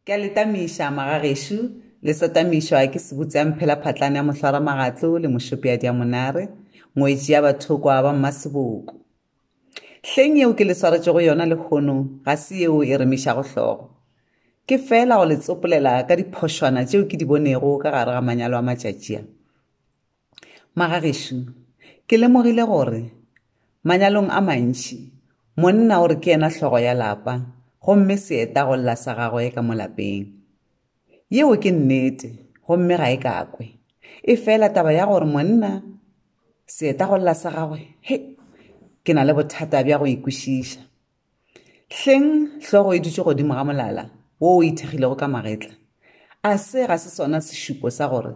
Ke a letamiša magagesho le setamišwa ke se butsang phela phatlane ya mohlwara magatlo le mošopeadi ya monare ngwetši ya bathokwa ba mmaseboko. Hleng yeo ke le swaretše go yona lekgono ga se yeo e remišago hlogo. Ke fela go le tsopolela ka diphošwana tšeo ke di bonego ka gare ga manyalo a matšatši a. Magagesho, ke lemogile gore manyalong a mantši monna o re ke ena hlogo ya lapa gomme seeta go lla sa gagwe ka mo lapeng. Yeo ke nnete gomme ga e kakwe. E fela taba ya gore monna seeta go lla sa gagwe, ke na le bothata bja go ikwešiša. Hleng hlogo e dutše godimo ga molala wo o ithekgilego ka magetla. A se ga se sona sešupo sa gore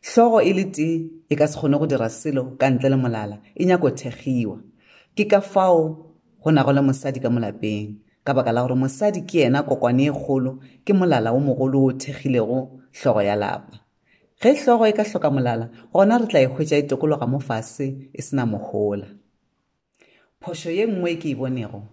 hlogo e le tee e ka se kgone go dira selo ka ntle le molala e nyako thekgiwa. Ke ka fao go na go le mosadi ka mo lapeng, ka baka la gore mosadi ke yena kokwane e kgolo, ke molala o mogolo o thekgilego hlogo ya lapa. Ge hlogo e ka hloka molala, gona re tla e hwetša e tokologa mo fase e sena mohola. Phošo ye nngwe ke e bonego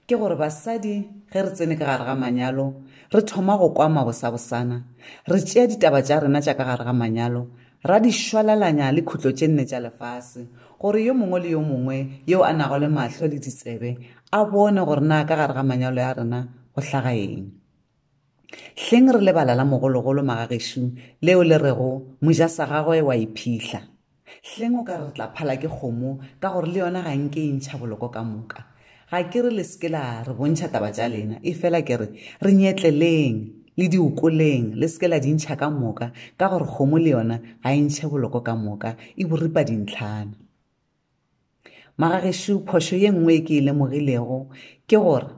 ke gore basadi ge re tsene ka gare ga manyalo re thoma go kwa mabosabosana, re tšea ditaba tša rena tša ka gare ga manyalo, ra di šwalalanya le khutlo tše nne tša lefase, gore yo mongwe le yo mongwe yeo a nago le mahlo le ditsebe a bone gore na ka gare ga manyalo ya rena go hlaga eng. Hleng re lebala la mogologolo magagesho leo le rego moja sa gagwe wa iphihla. Hleng o ka re tla phala ke kgomo ka gore le yona ga nke e ntšha boloko ka moka. Ga ke re le seke la re bontšha taba tša lena, e fela ke re nyetleleng le diukoleng le seke la di ntšha ka moka, ka gore kgomo le yona ga e ntšhe boloko ka moka, e boripa dintlhana. Magagesho, phošo ye nngwe ke e lemogilego ke gore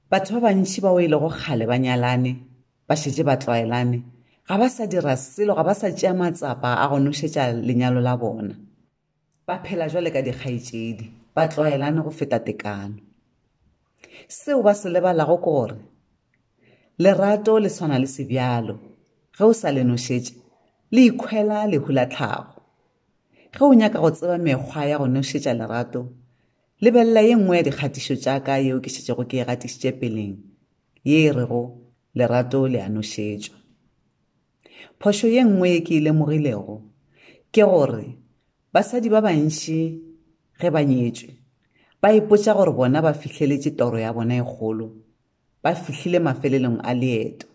batho ba bantši ba o ile go kgale ba nyalane ba šetše ba tlwaelane, ga ba sa dira selo, ga ba sa tšea matsapa a go nošetša lenyalo la bona. Ba phela jwale ka dikgaetšedi, ba tlwaelane go feta tekano. Seo ba se lebalago ke gore lerato le swana le sebjalo, ge o sa le nošetše le ikhwela le hula tlhago. Ge o nyaka go tseba mekgwa ya go nošetša lerato, lebelela ye nngwe ya dikgatišo tša ka yeo ke šetšego ke e gatišitše peleng, ye e rego lerato le a nošetšwa. Phošo ye nngwe ke e lemogilego ke gore basadi ba bantši ge ba nyetšwe ba ipotša gore bona ba fihleletše toro ya bona e kgolo, ba fihlile mafelelong a leeto.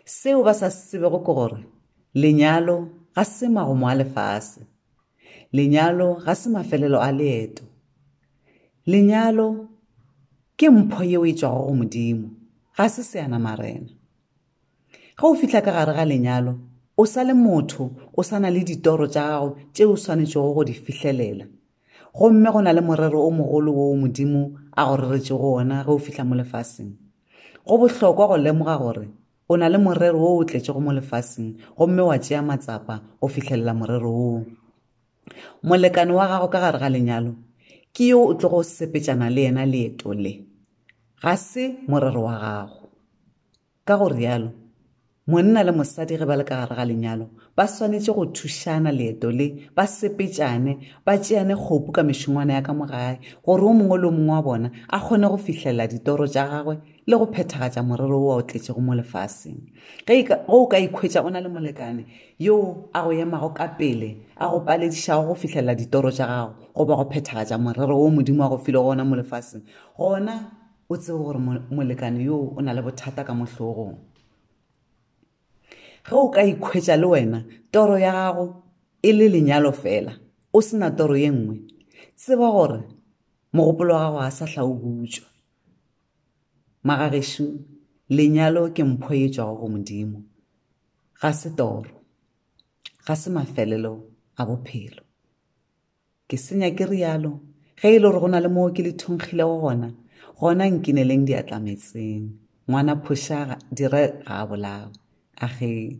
Seo ba sa sebego ke gore lenyalo ga se magomo a lefase, lenyalo ga se mafelelo a leeto, lenyalo ke mpho yeo e tšwago go Modimo, ga se seanamarena. Ge o fihla ka gare ga lenyalo, o sa le motho, o sa na le ditoro tša gago tšeo o swanetšego go di fihlelela. Gomme go na le morero o mogolo wo Modimo a go reretšego ona ge o fihla mo lefaseng. Go bohlokwa go lemoga gore o na le morero wo o tletšego mo lefaseng, gomme wa tšea matsapa go fihlelela morero woo. Molekane wa gago ka gare ga lenyalo ke yo o tlo go sepetšana le yena leeto le, ga se morero wa gago. Ka go rialo, monna le mosadi ge ba le ka gare ga lenyalo ba swanetše go thušana leeto le, ba sepetšane, ba tšeane kgopu ka mešongwana ya ka mogae, gore o mongwe le o mongwe wa bona a kgone go fihlelela ditoro tša gagwe le go phethagatša morero wo o tletšego mo lefaseng. Ge o ka ikhwetša o na le molekane yo a go emago ka pele, a go paledišago go fihlelela ditoro tša gago goba go phethagatša morero wo Modimo a go file gona mo lefaseng, gona o tsebe gore molekane yo o na le bothata ka mohlogong. Ge o ka ikhwetša le wena toro ya gago e le lenyalo fela, o sena toro ye nngwe, tseba gore mogopolo wa gago a sa hla o butšwa. Magagesho, lenyalo ke mpho e tšwago go Modimo, ga se toro, ga se mafelelo a bophelo. Ke senya ke rialo ge e le gore go na le moo ke le thonkgilego gona nkineleng diatlametseng, ngwana phoša dire ga a bolao. Age.